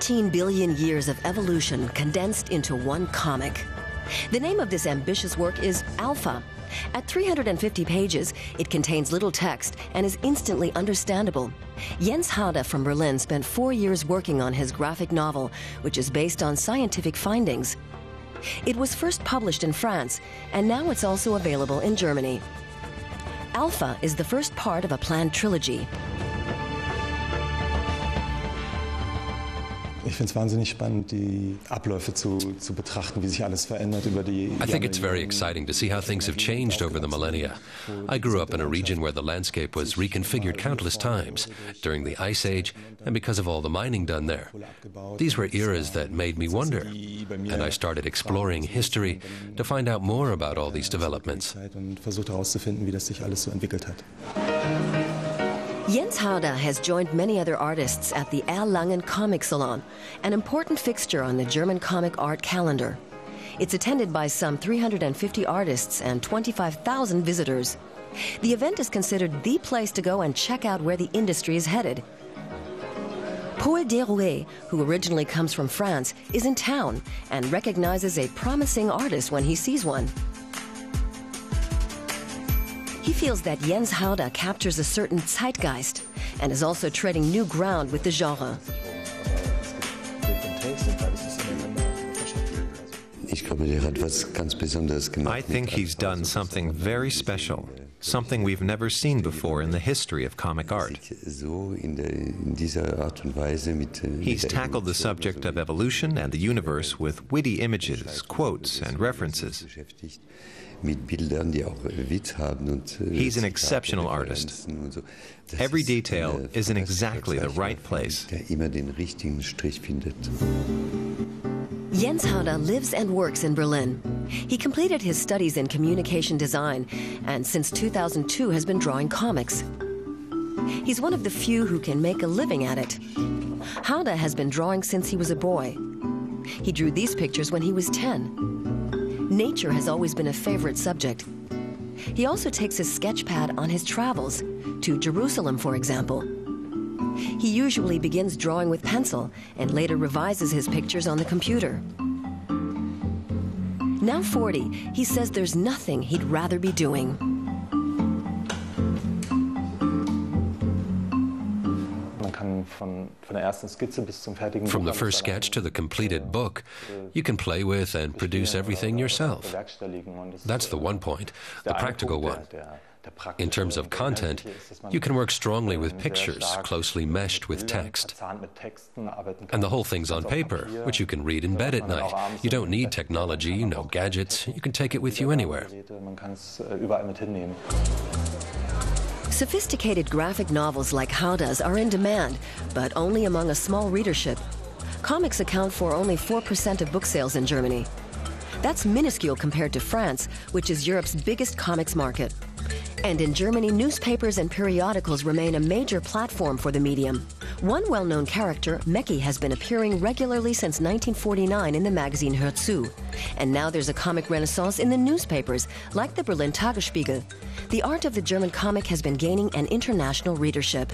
15 billion years of evolution condensed into one comic. The name of this ambitious work is Alpha. At 350 pages, it contains little text and is instantly understandable. Jens Harder from Berlin spent 4 years working on his graphic novel, which is based on scientific findings. It was first published in France, and now it's also available in Germany. Alpha is the first part of a planned trilogy. Ich finde es wahnsinnig spannend, die Abläufe zu betrachten, wie sich alles verändert über die Jahre. I think it's very exciting to see how things have changed over the millennia. I grew up in a region where the landscape was reconfigured countless times during the Ice Age and because of all the mining done there. These were eras that made me wonder, and I started exploring history to find out more about all these developments. Und versucht herauszufinden, wie das sich alles so entwickelt hat. Jens Harder has joined many other artists at the Erlangen Comic Salon, an important fixture on the German comic art calendar. It's attended by some 350 artists and 25,000 visitors. The event is considered the place to go and check out where the industry is headed. Paul Derouet, who originally comes from France, is in town and recognizes a promising artist when he sees one. He feels that Jens Harder captures a certain zeitgeist and is also treading new ground with the genre. I think he's done something very special, something we've never seen before in the history of comic art. He's tackled the subject of evolution and the universe with witty images, quotes, and references. He's an exceptional artist. Every detail is in exactly the right place. Jens Harder lives and works in Berlin. He completed his studies in communication design and since 2002 has been drawing comics. He's one of the few who can make a living at it. Harder has been drawing since he was a boy. He drew these pictures when he was 10. Nature has always been a favorite subject. He also takes his sketch pad on his travels, to Jerusalem, for example. He usually begins drawing with pencil and later revises his pictures on the computer. Now 40, he says there's nothing he'd rather be doing. From the first sketch to the completed book, you can play with and produce everything yourself. That's the one point, the practical one. In terms of content, you can work strongly with pictures closely meshed with text. And the whole thing's on paper, which you can read in bed at night. You don't need technology, no gadgets. You can take it with you anywhere. Sophisticated graphic novels like Harder's are in demand, but only among a small readership. Comics account for only 4% of book sales in Germany. That's minuscule compared to France, which is Europe's biggest comics market. And in Germany, newspapers and periodicals remain a major platform for the medium. One well-known character, Mecki, has been appearing regularly since 1949 in the magazine Hör zu. And now there's a comic renaissance in the newspapers, like the Berlin Tagesspiegel. The art of the German comic has been gaining an international readership.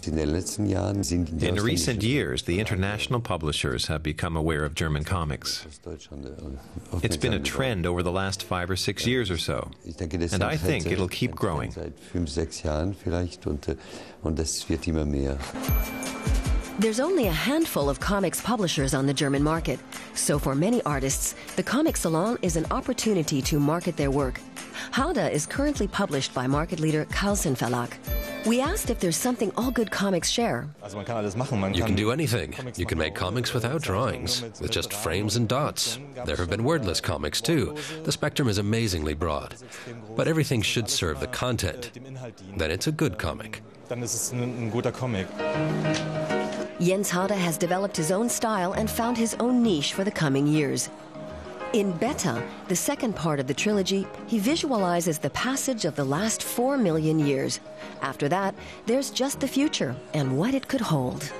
In recent years, the international publishers have become aware of German comics. It's been a trend over the last 5 or 6 years or so, and I think it'll keep growing. There's only a handful of comics publishers on the German market, so for many artists, the Comic Salon is an opportunity to market their work. Harder is currently published by market leader Carlsen Verlag. We asked if there's something all good comics share. You can do anything. You can make comics without drawings, with just frames and dots. There have been wordless comics too. The spectrum is amazingly broad. But everything should serve the content. Then it's a good comic. Jens Harder has developed his own style and found his own niche for the coming years. In Beta, the second part of the trilogy, he visualizes the passage of the last 4 million years. After that, there's just the future and what it could hold.